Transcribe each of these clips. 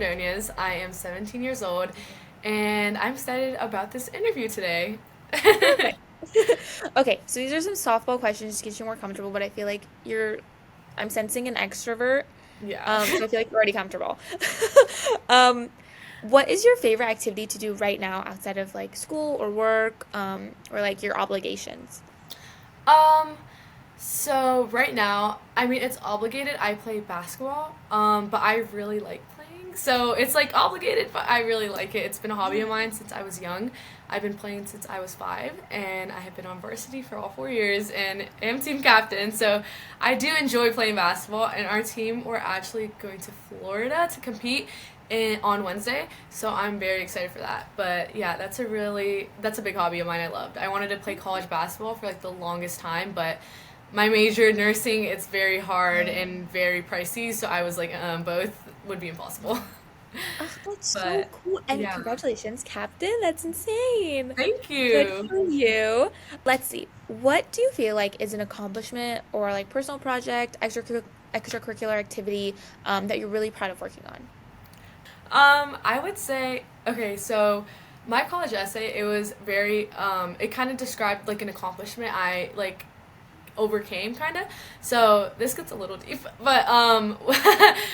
Ordonez. I am 17 years old, and I'm excited about this interview today. Perfect. Okay, so these are some softball questions to get you more comfortable, but I feel like I'm sensing an extrovert. Yeah. So I feel like you're already comfortable. Um, what is your favorite activity to do right now outside of like school or work, or like your obligations? Um, so right now, I mean, it's obligated. I play basketball, but I really like playing. So it's like obligated, but I really like it. It's been a hobby of mine since I was young. I've been playing since I was 5, and I have been on varsity for all 4 years, and am team captain. So I do enjoy playing basketball, and our team, we're actually going to Florida to compete on Wednesday. So I'm very excited for that. But yeah, that's a big hobby of mine. I loved. I wanted to play college basketball for like the longest time, but my major nursing, it's very hard and very pricey. So I was like, both would be impossible. Oh, that's so But cool. And yeah, congratulations, Captain. That's insane. thank Good you. for you. Let's see. What do you feel like is an accomplishment or like personal project, extracurricular activity that you're really proud of working on? I would say, okay, so my college essay, it was very, it kind of described like an accomplishment I like overcame kind of. So this gets a little deep, but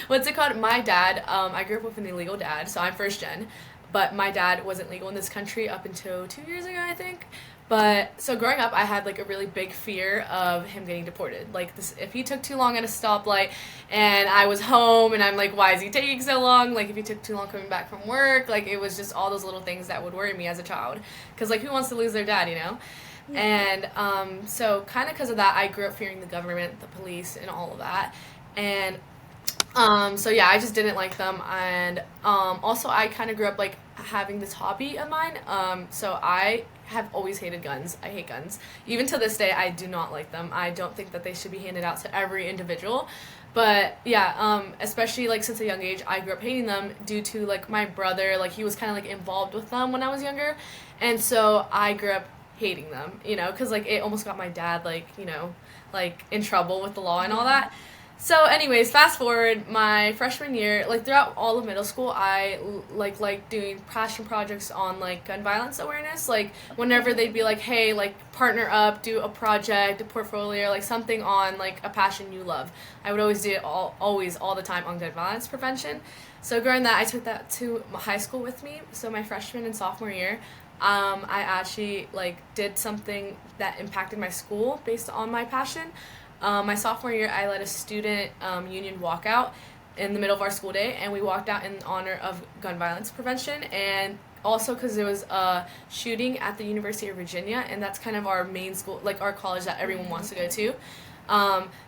what's it called? My dad, I grew up with an illegal dad, so I'm first gen, but my dad wasn't legal in this country up until 2 years ago, I think. But so growing up, I had like a really big fear of him getting deported. Like this, if he took too long at a stoplight, and I was home, and I'm like, why is he taking so long? Like if he took too long coming back from work, like it was just all those little things that would worry me as a child. Because like who wants to lose their dad, you know? Yeah. And so, kind of because of that, I grew up fearing the government, the police, and all of that. And so yeah, I just didn't like them. And also, I kind of grew up like having this hobby of mine. So I have always hated guns. I hate guns. Even to this day, I do not like them. I don't think that they should be handed out to every individual. But yeah, especially like since a young age, I grew up hating them due to like my brother, like he was kind of like involved with them when I was younger, and so I grew up hating them, because like it almost got my dad like like in trouble with the law and all that. So, anyways, fast forward my freshman year, like throughout all of middle school, I like doing passion projects on like gun violence awareness. Like whenever they'd be like, hey, like partner up, do a project, a portfolio, like something on like a passion you love. I would always do it all the time on gun violence prevention. So growing that, I took that to high school with me. So my freshman and sophomore year, I actually like did something that impacted my school based on my passion. My sophomore year, I led a student union walkout in the middle of our school day, and we walked out in honor of gun violence prevention, and also because there was a shooting at the University of Virginia, and that's kind of our main school, like our college that everyone wants to go to.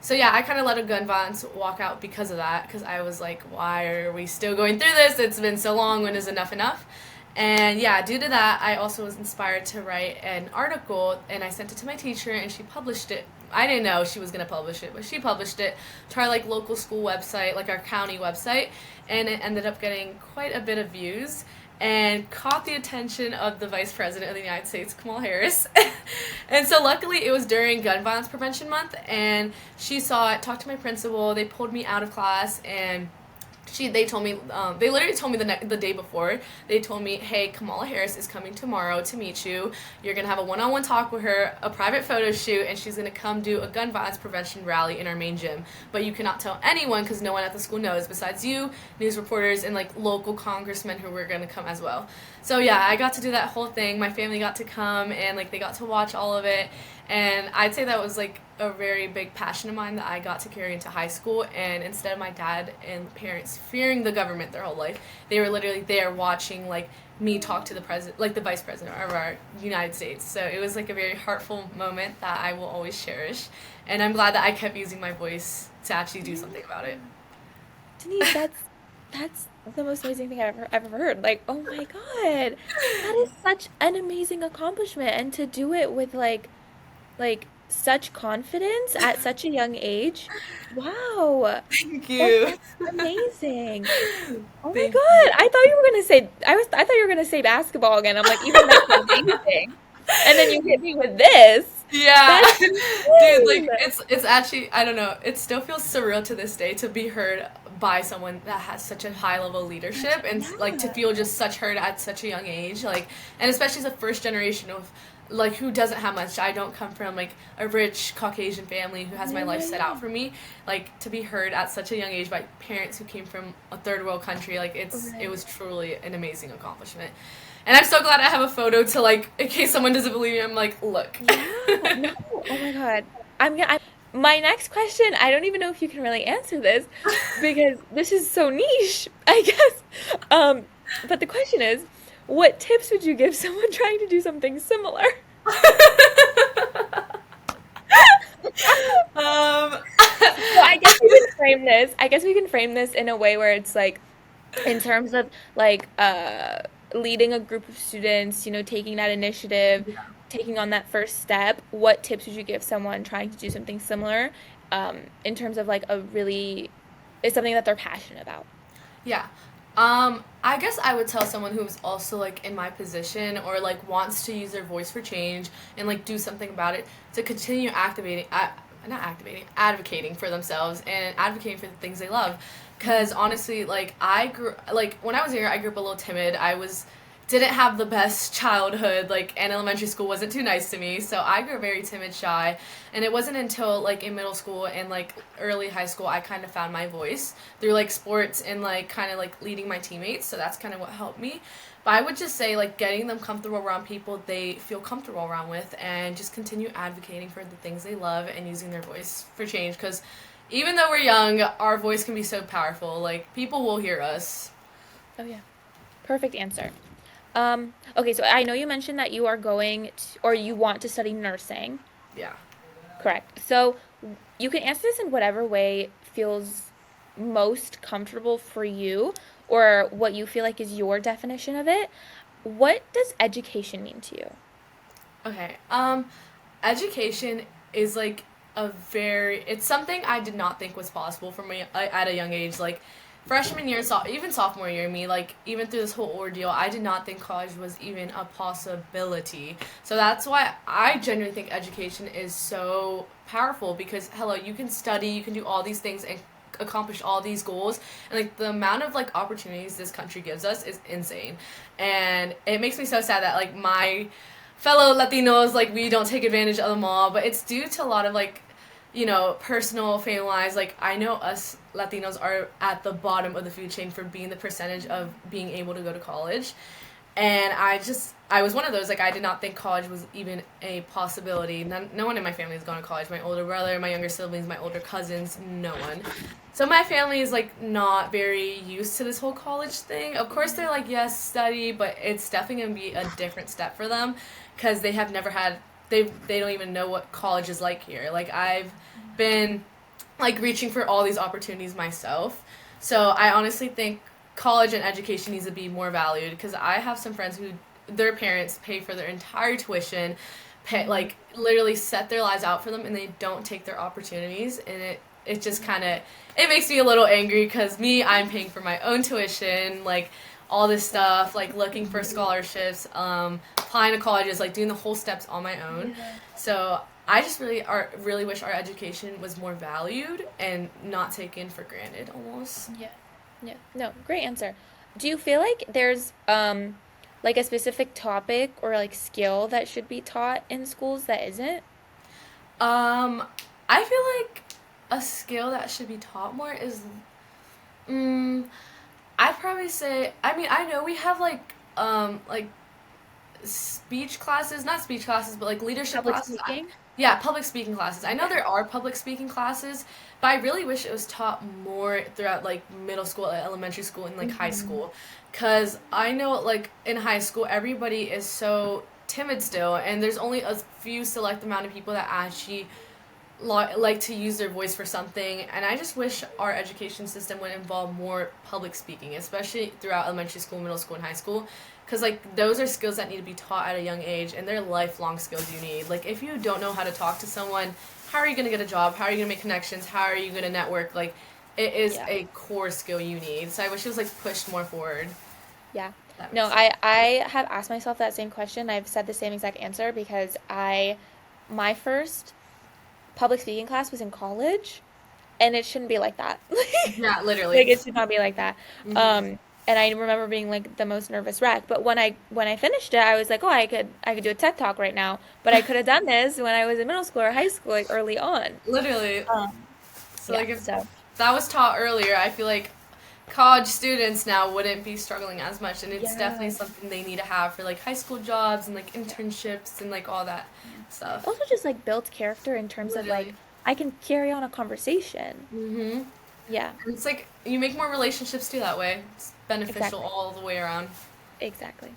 So yeah, I kind of led a gun violence walkout because of that, because I was like, why are we still going through this? It's been so long. When is enough enough? And yeah, due to that, I also was inspired to write an article, and I sent it to my teacher, and she published it. I didn't know she was gonna publish it, but she published it to our like local school website, like our county website, and it ended up getting quite a bit of views and caught the attention of the Vice President of the United States, Kamala Harris. And so luckily it was during Gun Violence Prevention Month, and she saw it, talked to my principal, they pulled me out of class, and they told me, they literally told me the day before, they told me, hey, Kamala Harris is coming tomorrow to meet you. You're going to have a one-on-one talk with her, a private photo shoot, and she's going to come do a gun violence prevention rally in our main gym. But you cannot tell anyone because no one at the school knows besides you, news reporters, and like local congressmen who were going to come as well. So yeah, I got to do that whole thing. My family got to come, and like they got to watch all of it. And I'd say that was like a very big passion of mine that I got to carry into high school. And instead of my dad and parents fearing the government their whole life, they were literally there watching like me talk to the president, like the vice president of our United States. So it was like a very heartful moment that I will always cherish. And I'm glad that I kept using my voice to actually do something about it. Denise, that's the most amazing thing I've ever heard. Like, oh my God, that is such an amazing accomplishment, and to do it with like such confidence at such a young age. Wow. Thank That you. that's amazing. Oh my Thank God. you. I thought you were gonna say basketball again. I'm like, even that's amazing. And then you hit me with this. Yeah. That's Dude, like insane. it's actually, I don't know, it still feels surreal to this day to be heard by someone that has such a high level of leadership, and like to Yeah. feel just such heard at such a young age, like, and especially as a first generation of like who doesn't have much. I don't come from like a rich Caucasian family who has Yeah, my life yeah, set yeah. out for me. Like to be heard at such a young age by parents who came from a third world country, like it Right. was truly an amazing accomplishment. And I'm so glad I have a photo to like in case someone doesn't believe me, I'm like, look. Yeah. No. Oh my God. My next question, I don't even know if you can really answer this because this is so niche, I guess. Um, but the question is, what tips would you give someone trying to do something similar? um So I guess we can frame this. I guess we can frame this in a way where it's like in terms of like leading a group of students, taking that initiative, taking on that first step, what tips would you give someone trying to do something similar in terms of like a really is something that they're passionate about? Yeah. I guess I would tell someone who's also like in my position or like wants to use their voice for change and like do something about it to continue not activating, advocating for themselves and advocating for the things they love. Cause honestly, like I grew like when I was younger, I grew up a little timid. I was didn't have the best childhood, like, and elementary school wasn't too nice to me, so I grew very timid, shy, and it wasn't until like in middle school and like early high school I kind of found my voice through like sports and like kind of like leading my teammates. So that's kind of what helped me. But I would just say like getting them comfortable around people they feel comfortable around with, and just continue advocating for the things they love and using their voice for change. Because even though we're young, our voice can be so powerful. Like people will hear us. Oh yeah. Perfect answer. Okay, so I know you mentioned that you are going to, or you want to study nursing. Yeah. Correct. So you can answer this in whatever way feels most comfortable for you or what you feel like is your definition of it. What does education mean to you? Okay. Education is like it's something I did not think was possible for me at a young age. Like freshman year, even sophomore year, me like even through this whole ordeal, I did not think college was even a possibility. So that's why I genuinely think education is so powerful because hello, you can study, you can do all these things and accomplish all these goals, and like the amount of like opportunities this country gives us is insane. And it makes me so sad that like my fellow Latinos, like we don't take advantage of them all, but it's due to a lot of like, personal family lives. Like I know us Latinos are at the bottom of the food chain for being the percentage of being able to go to college. And I was one of those, like I did not think college was even a possibility. No one in my family has gone to college. My older brother, my younger siblings, my older cousins, no one. So my family is like not very used to this whole college thing. Of course they're like, yes, study, but it's definitely gonna be a different step for them because they have never had they don't even know what college is like here. Like I've been like reaching for all these opportunities myself. So I honestly think college and education needs to be more valued because I have some friends who their parents pay for their entire tuition, like literally set their lives out for them, and they don't take their opportunities, and it just kind of it makes me a little angry because me I'm paying for my own tuition, like all this stuff, like looking for scholarships, applying to colleges, like doing the whole steps on my own. Yeah. So I just really wish our education was more valued and not taken for granted almost. Yeah. Yeah. No, great answer. Do you feel like there's like a specific topic or like skill that should be taught in schools that isn't? Um, I feel like a skill that should be taught more is, mm, I'd probably say. I mean, I know we have like speech classes, not speech classes, but like leadership Public classes. speaking? Yeah, public speaking classes. I know Okay. there are public speaking classes, but I really wish it was taught more throughout like middle school, elementary school, and like high Hmm. school. Cause I know like in high school everybody is so timid still, and there's only a few select amount of people that actually like to use their voice for something. And I just wish our education system would involve more public speaking, especially throughout elementary school, middle school, and high school, because like those are skills that need to be taught at a young age, and they're lifelong skills you need. Like if you don't know how to talk to someone, how are you going to get a job? How are you going to make connections? How are you going to network? Like it is Yeah. a core skill you need. So I wish it was like pushed more forward. Yeah. That No, makes sense. I have asked myself that same question. I've said the same exact answer because my first public speaking class was in college. and it shouldn't be like that. Yeah, Like literally. it should not be like that. Hmm. And I remember being like the most nervous wreck. But when I finished it, I was like, oh, I could do a TED talk right now. But I could have done this when I was in middle school or high school, like early on. Literally. Um, So yeah. like if So that was taught earlier, I feel like college students now wouldn't be struggling as much, and it's definitely yeah, something they need to have for like high school jobs and like yeah, internships and like all that yeah. stuff. Also, just like builds character in terms of like Literally. I can carry on a conversation. Hmm. Yeah, It's like you make more relationships too that way. It's beneficial exactly, all the way around. exactly.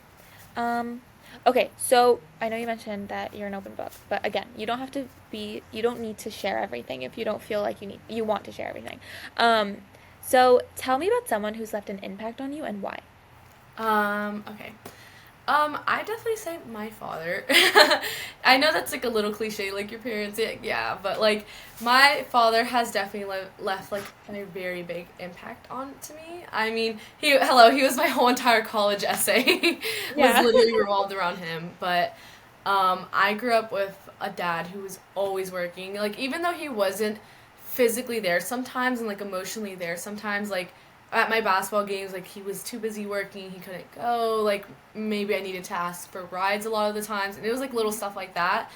Um, okay, so I know you mentioned that you're an open book, but again, you don't need to share everything if you don't feel like you want to share everything. Um, so tell me about someone who's left an impact on you and why. Okay. I definitely say my father. I know that's like a little cliche, like your parents, yeah, but like my father has definitely left like a very big impact on to me. I mean, he was my whole entire college essay was Yeah. literally revolved around him. But I grew up with a dad who was always working. Like even though he wasn't physically there sometimes and like emotionally there sometimes, like at my basketball games, like he was too busy working, he couldn't go. Like maybe I needed to ask for rides a lot of the times, and it was like little stuff like that.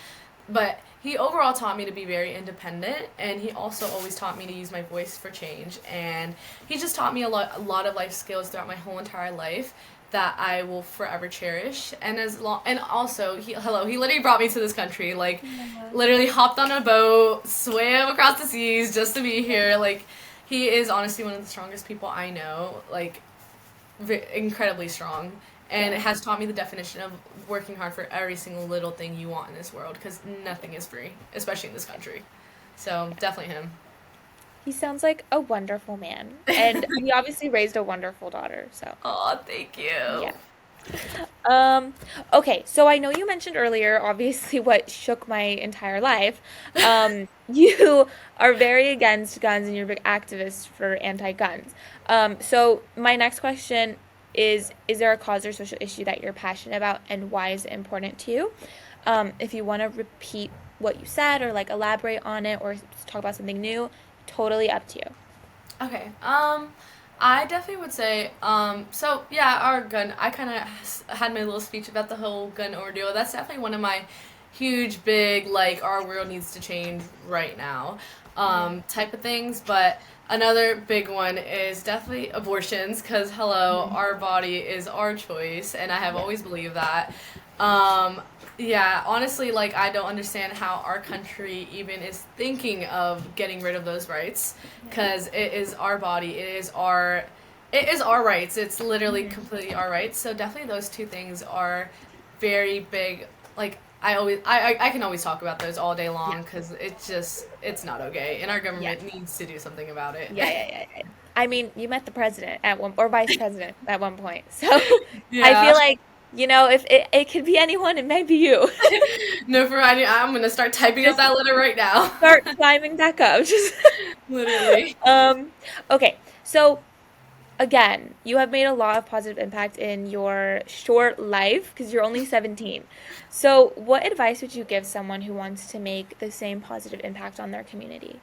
But he overall taught me to be very independent, and he also always taught me to use my voice for change. And he just taught me a lot of life skills throughout my whole entire life that I will forever cherish. And as long and also he literally brought me to this country, like Yeah. literally hopped on a boat, swam across the seas just to be here. Like he is honestly one of the strongest people I know, like incredibly strong, and it Yeah. has taught me the definition of working hard for every single little thing you want in this world because nothing is free, especially in this country. So definitely him. He sounds like a wonderful man, and he obviously raised a wonderful daughter, so Oh, thank you. yeah. Um, okay, so I know you mentioned earlier, obviously, what shook my entire life. You are very against guns and you're a big activist for anti-guns. So my next question is there a cause or social issue that you're passionate about and why is it important to you? If you want to repeat what you said or like elaborate on it or talk about something new, totally up to you. Okay. I definitely would say, so yeah, our gun, I kind of had my little speech about the whole gun ordeal. That's definitely one of my huge, big, like, our world needs to change right now, Yeah. type of things. But another big one is definitely abortions, because hello, Mhm. our body is our choice, and I have Yeah. always believed that. Um, yeah, honestly, like, I don't understand how our country even is thinking of getting rid of those rights Yeah. because it is our body, it is our rights. It's literally Mhm. completely our rights. So definitely those two things are very big. Like I can always talk about those all day Yeah. long because it's not okay, and our Yeah. government needs to do something about it. Yeah, yeah, yeah, yeah. I mean, you met the president at one or vice president at one point. So I Yeah. feel like, if it could be anyone, it might be you. No, I'm gonna start typing out Just that letter right now. start climbing back up. Just Literally. um okay. So again, you have made a lot of positive impact in your short life because you're only 17. So what advice would you give someone who wants to make the same positive impact on their community?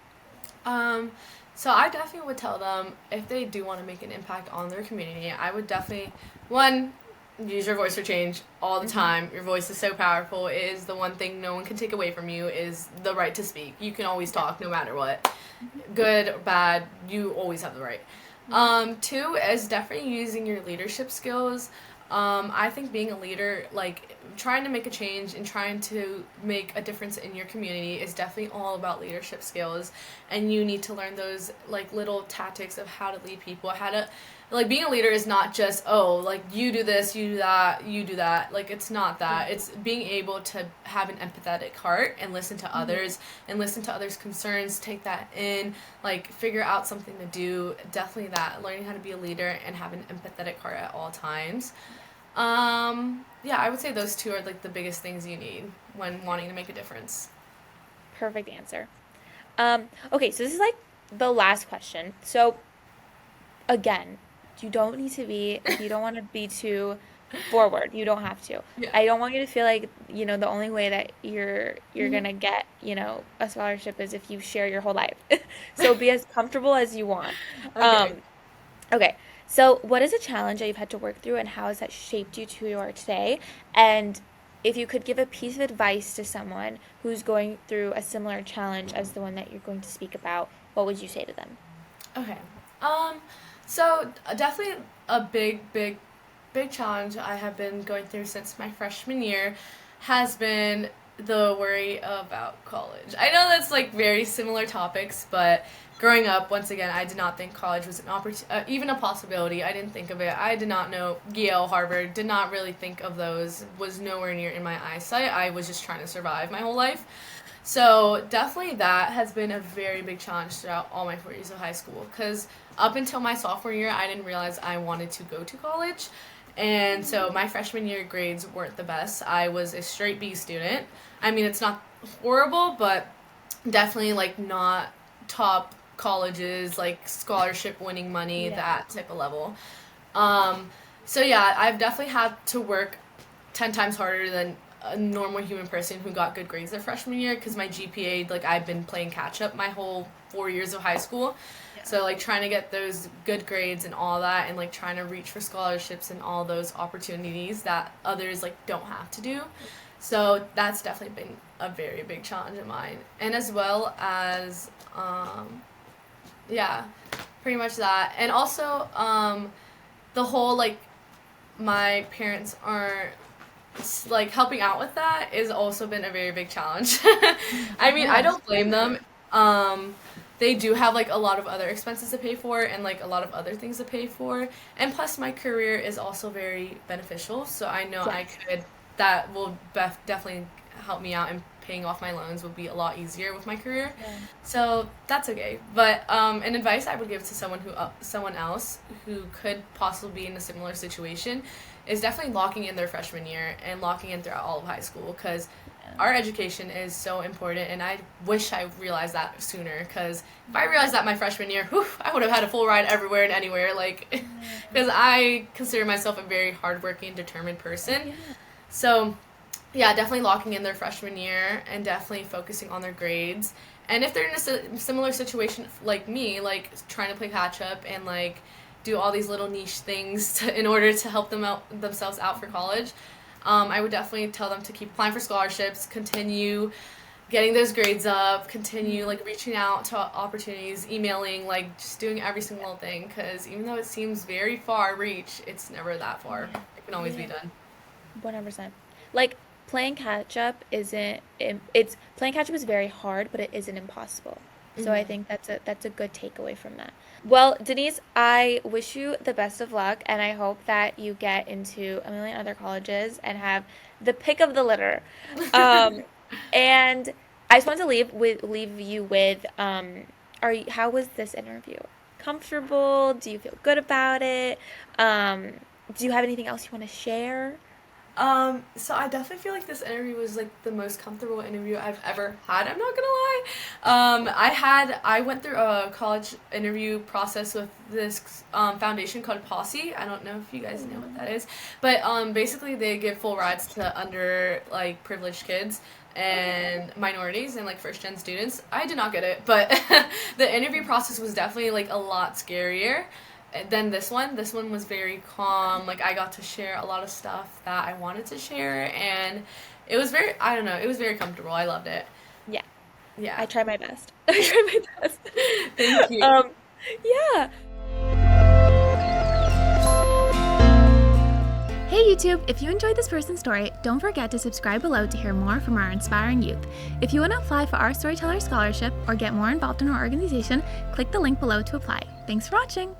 Um, so I definitely would tell them if they do want to make an impact on their community, I would definitely one use your voice for change all the Hmm. time. Your voice is so powerful. It is the one thing no one can take away from you is the right to speak. You can always Yeah. talk no matter what. Hmm. Good or bad, you always have the right. Yeah. Two is definitely using your leadership skills. I think being a leader, like trying to make a change and trying to make a difference in your community, is definitely all about leadership skills. And you need to learn those like little tactics of how to lead people, how to like being a leader is not just like you do this, you do that, you do that. Like it's not Yeah. that. It's being able to have an empathetic heart and listen to Hmm. others and listen to others' concerns, take that in, like figure out something to do. Definitely that learning how to be a leader and have an empathetic heart at all times. Yeah, I would say those two are like the biggest things you need when wanting to make a difference. Perfect answer. Okay, so this is like the last question. So again, you don't need to be, if you don't want to be too forward. You don't have to. Yeah. I don't want you to feel like, the only way that you're Mhm. gonna get, a scholarship is if you share your whole life. So be as comfortable as you want. Okay. Okay. So what is a challenge that you've had to work through and how has that shaped you to who you are today? And if you could give a piece of advice to someone who's going through a similar challenge as the one that you're going to speak about, what would you say to them? Okay. So definitely a big challenge I have been going through since my freshman year has been the worry about college. I know that's like very similar topics, but growing up, once again, I did not think college was an even a possibility. I didn't think of it. I did not know Yale, Harvard, did not really think of those, was nowhere near in my eyesight. I was just trying to survive my whole life. So definitely that has been a very big challenge throughout all my 4 years of high school because up until my sophomore year, I didn't realize I wanted to go to college. And so my freshman year grades weren't the best. I was a straight B student. I mean, it's not horrible, but definitely like not top colleges, like scholarship winning money, Yeah. that type of level. So yeah, I've definitely had to work 10 times harder than a normal human person who got good grades their freshman year because my GPA, like I've been playing catch up my whole 4 years of high school. Yeah. So like trying to get those good grades and all that and like trying to reach for scholarships and all those opportunities that others like don't have to do. So that's definitely been a very big challenge of mine. And as well as yeah, pretty much that. And also the whole like my parents aren't like helping out with that is also been a very big challenge. I mean, I Yeah. don't blame them. They do have like a lot of other expenses to pay for and like a lot of other things to pay for. And plus my career is also very beneficial, so I know I Yes. could that will definitely help me out and paying off my loans would be a lot easier with my career. Yeah. So that's okay. But an advice I would give to someone else who could possibly be in a similar situation is definitely locking in their freshman year and locking in throughout all of high school because our education is so important, and I wish I realized that sooner because if I realized that my freshman year, whew, I would have had a full ride everywhere and anywhere, like, because I consider myself a very hardworking, determined person. Yeah. So yeah, definitely locking in their freshman year and definitely focusing on their grades. And if they're in a similar situation like me, like trying to play catch up and like do all these little niche things in order to help themselves out for college, I would definitely tell them to keep applying for scholarships, continue getting those grades up, continue like reaching out to opportunities, emailing, like just doing every single little thing. Because even though it seems very far reach, it's never that far. It can always be Yeah. done. 100%. Like playing catch up isn't it's playing catch up is very hard, but it isn't impossible. So I Hmm. think that's a good takeaway from that. Well, Denise, I wish you the best of luck and I hope that you get into a million other colleges and have the pick of the litter. Um and I just wanted to leave you with how was this interview? Comfortable? Do you feel good about it? Um do you have anything else you want to share? So I definitely feel like this interview was like the most comfortable interview I've ever had. I'm not gonna lie. I went through a college interview process with this foundation called Posse. I don't know if you guys know what that is, but basically they give full rides to under like privileged kids and minorities and like first gen students. I did not get it, but the interview process was definitely like a lot scarier than this one. This one was very calm. Like I got to share a lot of stuff that I wanted to share, and it was very, I don't know, it was very comfortable. I loved it. Yeah. I Yeah. try my best. I try my best. Thank you. Um, yeah. Hey YouTube, if you enjoyed this person's story, don't forget to subscribe below to hear more from our inspiring youth. If you want to apply for our Storyteller Scholarship or get more involved in our organization, click the link below to apply. Thanks for watching!